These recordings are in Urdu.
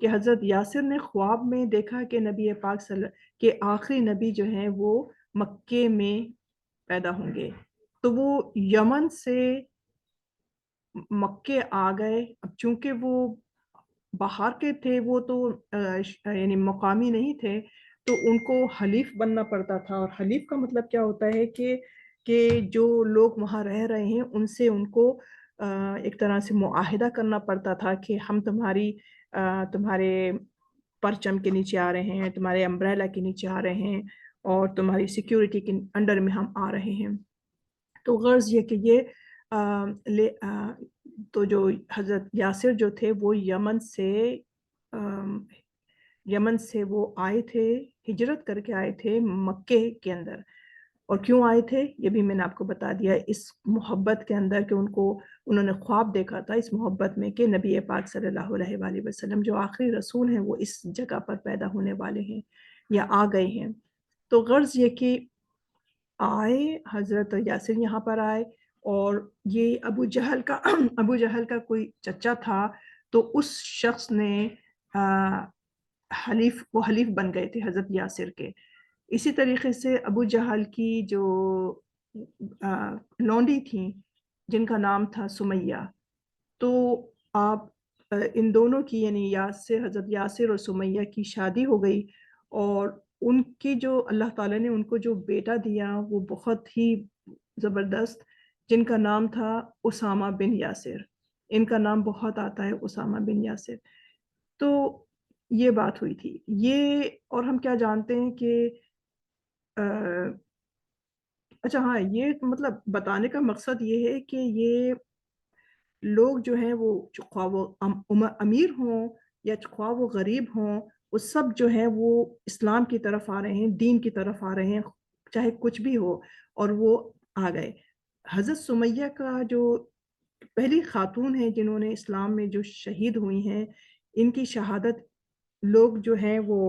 کہ حضرت یاسر نے خواب میں دیکھا کہ نبی پاک کے آخری نبی جو ہیں وہ مکے میں پیدا ہوں گے. تو وہ یمن سے مکے آ گئے. اب چونکہ وہ باہر کے تھے، وہ تو یعنی مقامی نہیں تھے، تو ان کو حلیف بننا پڑتا تھا. اور حلیف کا مطلب کیا ہوتا ہے کہ جو لوگ وہاں رہ رہے ہیں ان سے ان کو ایک طرح سے معاہدہ کرنا پڑتا تھا کہ ہم تمہارے پرچم کے نیچے آ رہے ہیں، تمہارے امبریلا کے نیچے آ رہے ہیں، اور تمہاری سیکیورٹی کے انڈر میں ہم آ رہے ہیں. تو غرض یہ کہ تو جو حضرت یاسر جو تھے وہ یمن سے وہ آئے تھے، ہجرت کر کے آئے تھے مکے کے اندر. اور کیوں آئے تھے یہ بھی میں نے آپ کو بتا دیا، اس محبت کے اندر کہ انہوں نے خواب دیکھا تھا اس محبت میں کہ نبی پاک صلی اللہ علیہ وآلہ وسلم جو آخری رسول ہیں وہ اس جگہ پر پیدا ہونے والے ہیں یا آ گئے ہیں. تو غرض یہ کہ آئے حضرت یاسر یہاں پر آئے، اور یہ ابو جہل کا کوئی چچا تھا، تو اس شخص نے حلیف بن گئے تھے حضرت یاسر کے. اسی طریقے سے ابو جہل کی جو لونڈی تھیں جن کا نام تھا سمیہ، تو آپ ان دونوں کی یعنی حضرت یاسر اور سمیہ کی شادی ہو گئی. اور ان کی جو اللہ تعالیٰ نے ان کو جو بیٹا دیا وہ بہت ہی زبردست، جن کا نام تھا اسامہ بن یاسر. ان کا نام بہت آتا ہے اسامہ بن یاسر. تو یہ بات ہوئی تھی یہ. اور ہم کیا جانتے ہیں کہ اچھا ہاں، یہ مطلب بتانے کا مقصد یہ ہے کہ یہ لوگ جو ہیں وہ خواہ وہ امیر ہوں یا خواہ وہ غریب ہوں، وہ سب جو ہیں وہ اسلام کی طرف آ رہے ہیں، دین کی طرف آ رہے ہیں، چاہے کچھ بھی ہو، اور وہ آ گئے. حضرت سمیہ کا جو پہلی خاتون ہیں جنہوں نے اسلام میں جو شہید ہوئی ہیں، ان کی شہادت لوگ جو ہیں وہ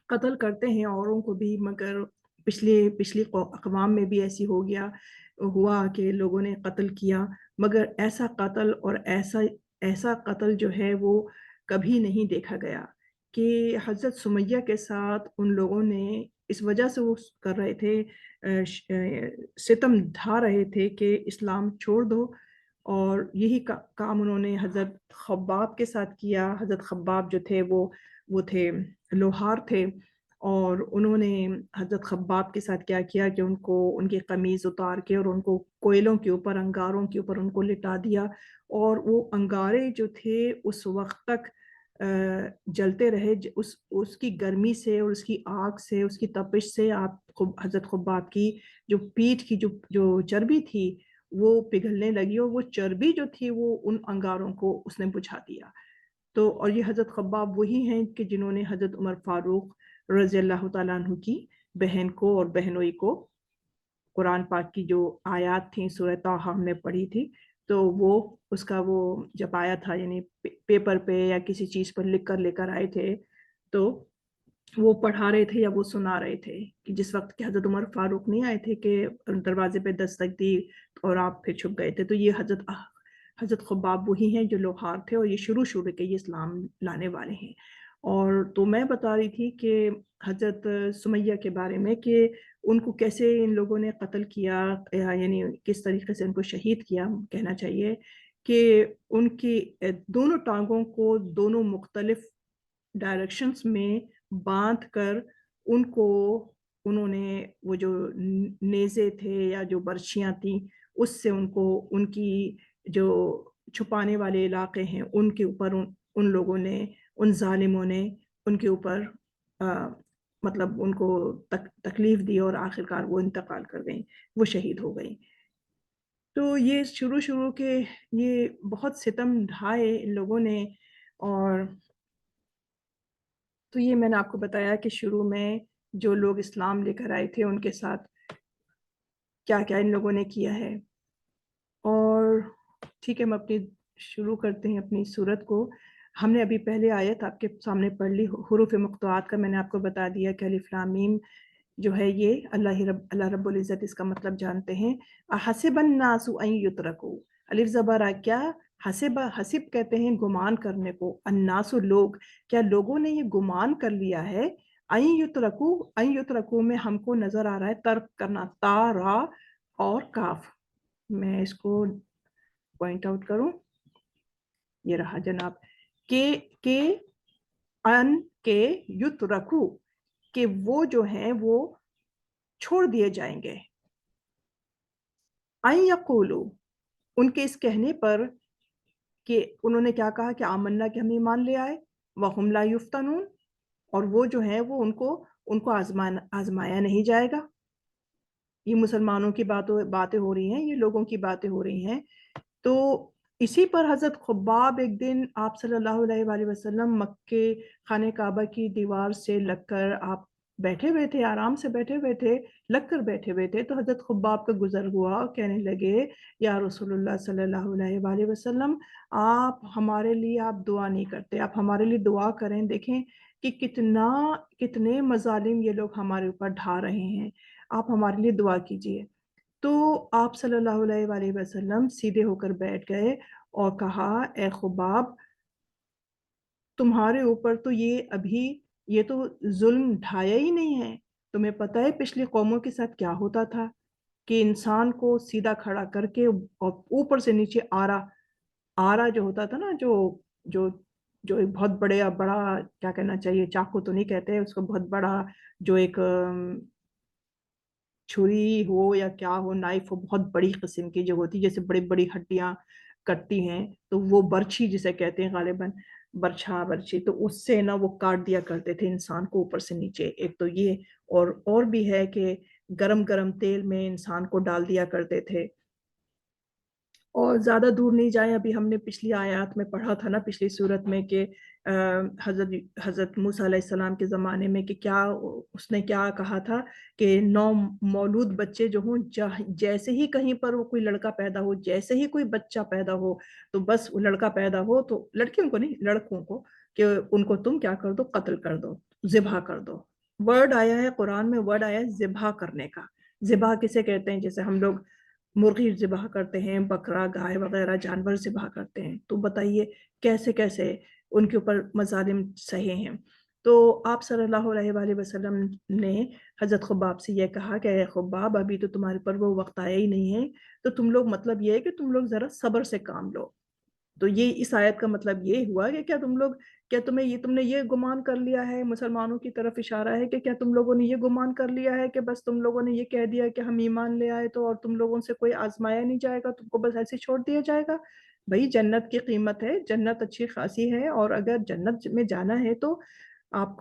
قتل کرتے ہیں اوروں کو بھی، مگر پچھلی اقوام میں بھی ایسی ہوا کہ لوگوں نے قتل کیا، مگر ایسا قتل اور ایسا قتل جو ہے وہ کبھی نہیں دیکھا گیا. کہ حضرت سمیہ کے ساتھ ان لوگوں نے اس وجہ سے وہ کر رہے تھے، ستم ڈھا رہے تھے کہ اسلام چھوڑ دو. اور یہی کام انہوں نے حضرت خباب کے ساتھ کیا. حضرت خباب جو تھے وہ تھے لوہار تھے، اور انہوں نے حضرت خباب کے ساتھ کیا کہ ان کی قمیض اتار کے اور ان کو کوئلوں کے اوپر، انگاروں کے اوپر ان کو لٹا دیا. اور وہ انگارے جو تھے اس وقت تک جلتے رہے، اس کی گرمی سے اور اس کی آگ سے، اس کی تپش سے حضرت خباب کی جو پیٹھ کی جو چربی تھی وہ پگھلنے لگی، اور وہ چربی جو تھی وہ ان انگاروں کو اس نے بجھا دیا. تو اور یہ حضرت خباب وہی ہیں کہ جنہوں نے حضرت عمر فاروق رضی اللہ تعالیٰ عنہ کی بہن کو اور بہنوئی کو قرآن پاک کی جو آیات تھیں سورہ طٰہٰ ہم نے پڑھی تھی، تو وہ اس کا وہ جب آیا تھا یعنی پیپر پہ یا کسی چیز پر لکھ کر لے کر آئے تھے، تو وہ پڑھا رہے تھے یا وہ سنا رہے تھے کہ جس وقت کہ حضرت عمر فاروق نہیں آئے تھے کہ دروازے پہ دستک دی اور آپ پھر چھپ گئے تھے. تو یہ حضرت خباب وہی ہیں جو لوہار تھے، اور یہ شروع کے یہ اسلام لانے والے ہیں. اور تو میں بتا رہی تھی کہ حضرت سمیہ کے بارے میں کہ ان کو کیسے ان لوگوں نے قتل کیا، یعنی کس طریقے سے ان کو شہید کیا کہنا چاہیے، کہ ان کی دونوں ٹانگوں کو دونوں مختلف ڈائریکشنز میں باندھ کر انہوں نے وہ جو نیزے تھے یا جو برچیاں تھیں اس سے ان کی جو چھپانے والے علاقے ہیں ان کے اوپر ان لوگوں نے، ان ظالموں نے ان کے اوپر مطلب ان کو تکلیف دی، اور آخرکار وہ انتقال کر گئیں، وہ شہید ہو گئیں. تو یہ شروع کے یہ بہت ستم ڈھائے ان لوگوں نے. اور تو یہ میں نے آپ کو بتایا کہ شروع میں جو لوگ اسلام لے کر آئے تھے ان کے ساتھ کیا کیا ان لوگوں نے کیا ہے. اور ٹھیک ہے، ہم شروع کرتے ہیں اپنی سورت کو. ہم نے ابھی پہلے آیت آپ کے سامنے پڑھ لی، حروف مقطوعات کا میں نے آپ کو بتا دیا کہ الف لام میم جو ہے یہ اللہ رب العزت اس کا مطلب جانتے ہیں. حسب الناس ان یترکوا، الف زبر کیا، حسب کہتے ہیں گمان کرنے کو، الناس لوگ، کیا لوگوں نے یہ گمان کر لیا ہے، این یترکو میں ہم کو نظر آ رہا ہے ترک کرنا، تا را اور کاف، میں اس کو پوائنٹ آؤٹ کروں، یہ رہا جناب، کہ ان کے یترکو، کہ وہ جو ہیں وہ چھوڑ دیے جائیں گے، این یقولو، ان کے اس کہنے پر کہ انہوں نے کیا کہا کہ آمنا کہ ہم ایمان لے آئے، وَهُمْ لَا يُفْتَنُونَ، اور وہ جو ہیں وہ ان کو آزمایا نہیں جائے گا۔ یہ مسلمانوں کی باتیں ہو رہی ہیں، یہ لوگوں کی باتیں ہو رہی ہیں۔ تو اسی پر حضرت خباب ایک دن آپ صلی اللہ علیہ وآلہ وسلم مکے خانہ کعبہ کی دیوار سے لگ کر آپ بیٹھے ہوئے تھے، آرام سے بیٹھے ہوئے تھے، لگ کر بیٹھے ہوئے تھے، تو حضرت خباب کا گزر ہوا اور کہنے لگے یا رسول اللہ صلی اللہ علیہ وآلہ وسلم، آپ ہمارے لیے آپ دعا نہیں کرتے، آپ ہمارے لیے دعا کریں، دیکھیں کہ کتنے مظالم یہ لوگ ہمارے اوپر ڈھا رہے ہیں، آپ ہمارے لیے دعا کیجئے۔ تو آپ صلی اللہ علیہ وآلہ وسلم سیدھے ہو کر بیٹھ گئے اور کہا اے خباب، تمہارے اوپر تو یہ تو ظلم ڈھایا ہی نہیں ہے، تمہیں پتہ ہے پچھلی قوموں کے ساتھ کیا ہوتا تھا کہ انسان کو سیدھا کھڑا کر کے اور اوپر سے نیچے آرا جو ہوتا تھا نا، جو ایک بہت بڑا کیا کہنا چاہیے، چاقو تو نہیں کہتے اس کو، بہت بڑا جو ایک چھری ہو یا کیا ہو، نائف ہو، بہت بڑی قسم کی جو ہوتی جیسے بڑی بڑی ہڈیاں کٹتی ہیں، تو وہ برچھی جسے کہتے ہیں غالباً، برچھی، تو اس سے نا وہ کاٹ دیا کرتے تھے انسان کو اوپر سے نیچے، ایک تو یہ، اور بھی ہے کہ گرم تیل میں انسان کو ڈال دیا کرتے تھے۔ اور زیادہ دور نہیں جائیں، ابھی ہم نے پچھلی آیات میں پڑھا تھا نا، پچھلی صورت میں کہ حضرت موسیٰ علیہ السلام کے زمانے میں کہ اس نے کیا کہا تھا کہ 9 مولود بچے جو ہوں، جیسے ہی کہیں پر وہ کوئی لڑکا پیدا ہو، جیسے ہی کوئی بچہ پیدا ہو، تو بس وہ لڑکا پیدا ہو تو لڑکیوں کو نہیں، لڑکوں کو، کہ ان کو تم کیا کر دو، قتل کر دو، ذبح کر دو۔ ورڈ آیا ہے قرآن میں، ورڈ آیا ہے ذبح کرنے کا۔ ذبح کسے کہتے ہیں؟ جیسے ہم لوگ مرغی ذبح کرتے ہیں، بکرا، گائے وغیرہ جانور ذبح کرتے ہیں، تو بتائیے کیسے ان کے اوپر مظالم سہے ہیں۔ تو آپ صلی اللہ علیہ وآلہ وسلم نے حضرت خباب سے یہ کہا کہ اے خباب، ابھی تو تمہارے پر وہ وقت آیا ہی نہیں ہے، تو تم لوگ، مطلب یہ ہے کہ تم لوگ ذرا صبر سے کام لو۔ تو یہ اس آیت کا مطلب یہ ہوا کہ کیا تم نے یہ گمان کر لیا ہے، مسلمانوں کی طرف اشارہ ہے کہ کیا تم لوگوں نے یہ گمان کر لیا ہے کہ بس تم لوگوں نے یہ کہہ دیا کہ ہم ایمان لے آئے تو، اور تم لوگوں سے کوئی آزمایا نہیں جائے گا، تم کو بس ایسے چھوڑ دیا جائے گا؟ بھئی جنت کی قیمت ہے، جنت اچھی خاصی ہے، اور اگر جنت میں جانا ہے تو آپ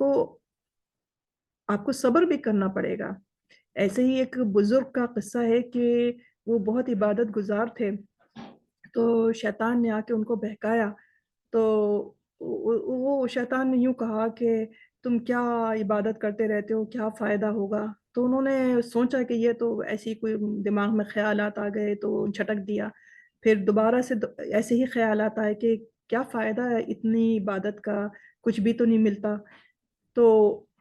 کو صبر بھی کرنا پڑے گا۔ ایسے ہی ایک بزرگ کا قصہ ہے کہ وہ بہت عبادت گزار تھے، تو شیطان نے آ کے ان کو بہکایا، تو وہ شیطان نے یوں کہا کہ تم کیا عبادت کرتے رہتے ہو، کیا فائدہ ہوگا؟ تو انہوں نے سوچا کہ یہ تو ایسی کوئی دماغ میں خیالات آ گئے تو جھٹک دیا، پھر دوبارہ سے ایسے ہی خیالات آئے کہ کیا فائدہ ہے اتنی عبادت کا، کچھ بھی تو نہیں ملتا۔ تو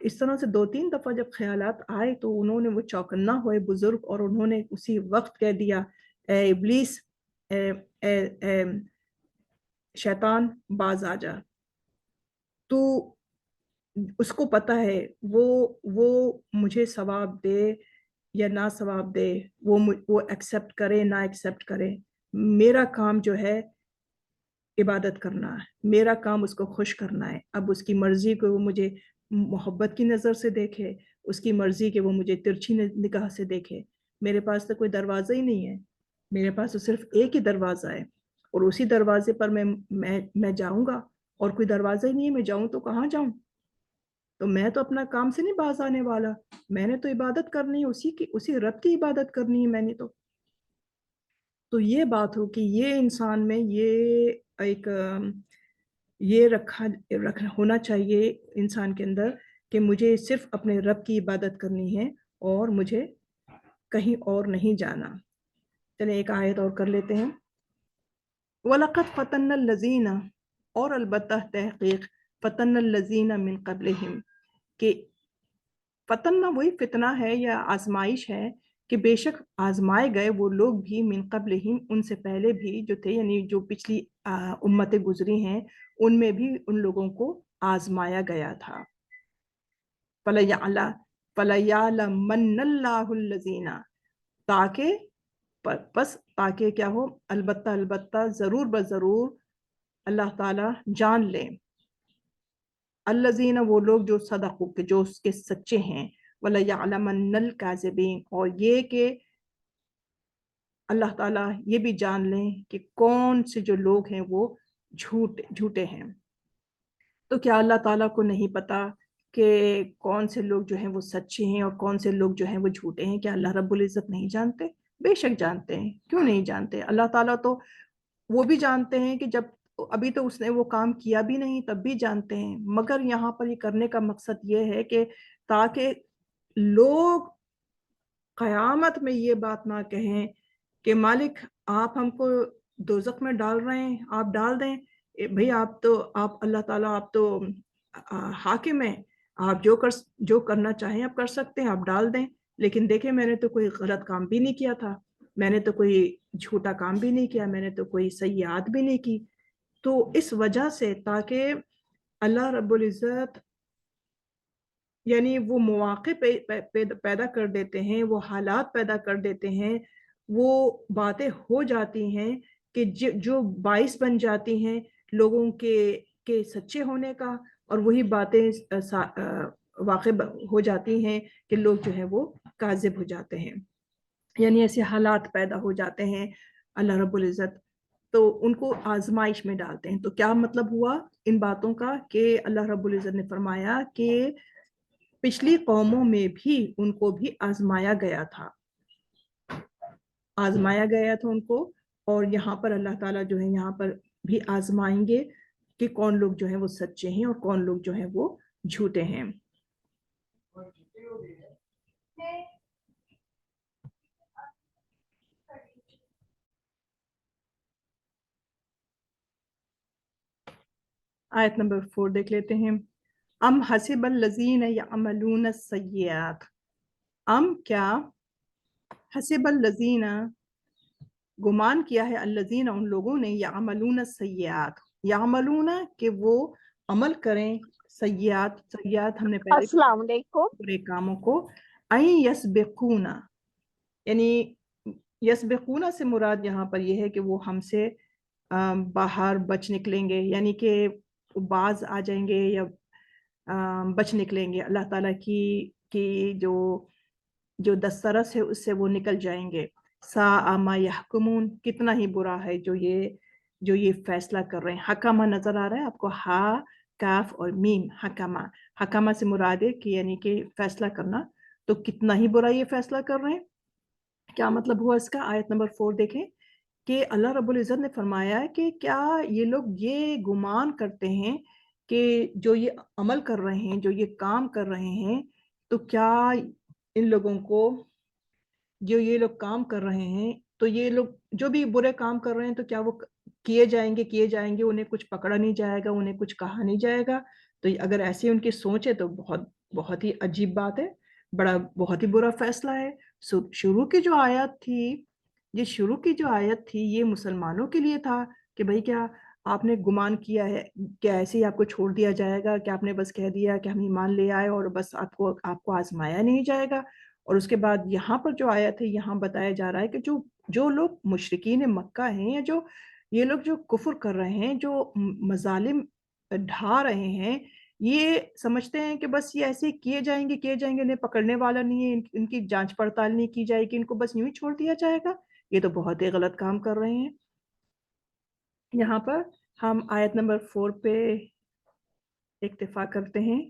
اس طرح سے 2-3 دفعہ جب خیالات آئے تو انہوں نے وہ چوکنا ہوئے بزرگ، اور انہوں نے اسی وقت کہہ دیا اے ابلیس، اے شیطان، باز آ جا۔ تو اس کو پتا ہے وہ مجھے ثواب دے یا نہ ثواب دے، وہ ایکسپٹ کرے نہ ایکسپٹ کرے، میرا کام جو ہے عبادت کرنا ہے، میرا کام اس کو خوش کرنا ہے۔ اب اس کی مرضی کو وہ مجھے محبت کی نظر سے دیکھے، اس کی مرضی کہ وہ مجھے ترچھی نگاہ سے دیکھے، میرے پاس تو کوئی دروازہ ہی نہیں ہے، میرے پاس تو صرف ایک ہی دروازہ ہے، اور اسی دروازے پر میں جاؤں گا، اور کوئی دروازہ ہی نہیں ہے، میں جاؤں تو کہاں جاؤں؟ تو میں تو اپنا کام سے نہیں باز آنے والا، میں نے تو عبادت کرنی ہے، اسی رب کی عبادت کرنی ہے میں نے تو یہ بات ہو کہ یہ انسان میں یہ ہونا چاہیے انسان کے اندر کہ مجھے صرف اپنے رب کی عبادت کرنی ہے اور مجھے کہیں اور نہیں جانا۔ چلیں ایک آیت اور کر لیتے ہیں۔ وَلَقَدْ فَتَنَّ الَّذِينَ، اور البتہ تحقیق، فَتَنَّ الَّذِينَ مِن قَبْلِهِمْ، کہ فتنہ وہی فتنہ ہے یا آزمائش ہے کہ بے شک آزمائے گئے وہ لوگ بھی من قبلہم ان سے پہلے بھی جو تھے، یعنی جو پچھلی امتیں گزری ہیں ان میں بھی ان لوگوں کو آزمایا گیا تھا. فَلَيَعْلَمَنَّ اللَّهُ الَّذِينَ، تاکہ کیا ہو، البتہ ضرور بضرور اللہ تعالیٰ جان لیں، الذین وہ لوگ جو صدقوا کہ جو اس کے سچے ہیں، وَلَيَعْلَمَنَّ الْكَاذِبِينَ اور یہ کہ اللہ تعالیٰ یہ بھی جان لیں کہ کون سے جو لوگ ہیں وہ جھوٹے ہیں. تو کیا اللہ تعالیٰ کو نہیں پتا کہ کون سے لوگ جو ہیں وہ سچے ہیں اور کون سے لوگ جو ہیں وہ جھوٹے ہیں؟ کیا اللہ رب العزت نہیں جانتے؟ بے شک جانتے ہیں. کیوں نہیں جانتے؟ اللہ تعالیٰ تو وہ بھی جانتے ہیں کہ جب ابھی تو اس نے وہ کام کیا بھی نہیں تب بھی جانتے ہیں، مگر یہاں پر یہ کرنے کا مقصد یہ ہے کہ تاکہ لوگ قیامت میں یہ بات نہ کہیں کہ مالک آپ ہم کو دوزخ میں ڈال رہے ہیں، آپ ڈال دیں. بھئی آپ اللہ تعالیٰ آپ تو حاکم ہیں، آپ جو کرنا چاہیں آپ کر سکتے ہیں، آپ ڈال دیں. لیکن دیکھیں میں نے تو کوئی غلط کام بھی نہیں کیا تھا، میں نے تو کوئی جھوٹا کام بھی نہیں کیا، میں نے تو کوئی سیئات بھی نہیں کی. تو اس وجہ سے تاکہ اللہ رب العزت یعنی وہ مواقع پیدا کر دیتے ہیں، وہ حالات پیدا کر دیتے ہیں، وہ باتیں ہو جاتی ہیں کہ جو باعث بن جاتی ہیں لوگوں کے سچے ہونے کا، اور وہی باتیں واقع ہو جاتی ہیں کہ لوگ جو ہیں وہ کاذب ہو جاتے ہیں. یعنی ایسے حالات پیدا ہو جاتے ہیں اللہ رب العزت تو ان کو آزمائش میں ڈالتے ہیں. تو کیا مطلب ہوا ان باتوں کا کہ اللہ رب العزت نے فرمایا کہ پچھلی قوموں میں بھی ان کو بھی آزمایا گیا تھا ان کو، اور یہاں پر اللہ تعالیٰ جو ہے یہاں پر بھی آزمائیں گے کہ کون لوگ جو ہیں وہ سچے ہیں اور کون لوگ جو ہیں وہ جھوٹے ہیں. آیت نمبر 4 دیکھ لیتے ہیں. ام حسب الذین یعملون السیئات، ام کیا حسب الذین گمان کیا ہے، الذین ان لوگوں نے، یعملون السیئات، یعملون کہ وہ عمل کریں، سیئات ہم نے پہلے السلام علیکم. برے کاموں کو، این یسبقون یعنی یسبقون سے مراد یہاں پر یہ ہے کہ وہ ہم سے باہر بچ نکلیں گے، یعنی کہ باز آ جائیں گے یا بچ نکلیں گے اللہ تعالیٰ کی جو دسترس ہے اس سے وہ نکل جائیں گے. ساء ما یحکمون کتنا ہی برا ہے جو یہ فیصلہ کر رہے ہیں. حکمہ نظر آ رہا ہے آپ کو، ہا کاف اور میم، حکمہ سے مراد ہے کہ یعنی کہ فیصلہ کرنا. تو کتنا ہی برا یہ فیصلہ کر رہے ہیں. کیا مطلب ہوا اس کا؟ آیت نمبر 4 دیکھیں کہ اللہ رب العزت نے فرمایا کہ کیا یہ لوگ یہ گمان کرتے ہیں کہ جو یہ عمل کر رہے ہیں، جو یہ کام کر رہے ہیں، تو کیا ان لوگوں کو جو یہ لوگ کام کر رہے ہیں، تو یہ لوگ جو بھی برے کام کر رہے ہیں تو کیا وہ کیے جائیں گے، انہیں کچھ پکڑا نہیں جائے گا، انہیں کچھ کہا نہیں جائے گا؟ تو اگر ایسی ان کی سوچ ہے تو بہت ہی عجیب بات ہے، بہت ہی برا فیصلہ ہے. شروع کی جو آیت تھی یہ مسلمانوں کے لیے تھا کہ بھئی کیا آپ نے گمان کیا ہے کہ ایسے ہی آپ کو چھوڑ دیا جائے گا، کہ آپ نے بس کہہ دیا کہ ہم ایمان لے آئے اور بس آپ کو آزمایا نہیں جائے گا. اور اس کے بعد یہاں پر جو آیت ہے یہاں بتایا جا رہا ہے کہ جو لوگ مشرکین مکہ ہیں، یا یہ لوگ جو کفر کر رہے ہیں، جو مظالم ڈھا رہے ہیں، یہ سمجھتے ہیں کہ بس یہ ایسے کیے جائیں گے، انہیں پکڑنے والا نہیں ہے، ان کی جانچ پڑتال نہیں کی جائے گی، ان کو بس یوں ہی چھوڑ دیا جائے گا. یہ تو بہت ہی غلط کام کر رہے ہیں. یہاں پر ہم آیت نمبر 4 پہ اکتفا کرتے ہیں.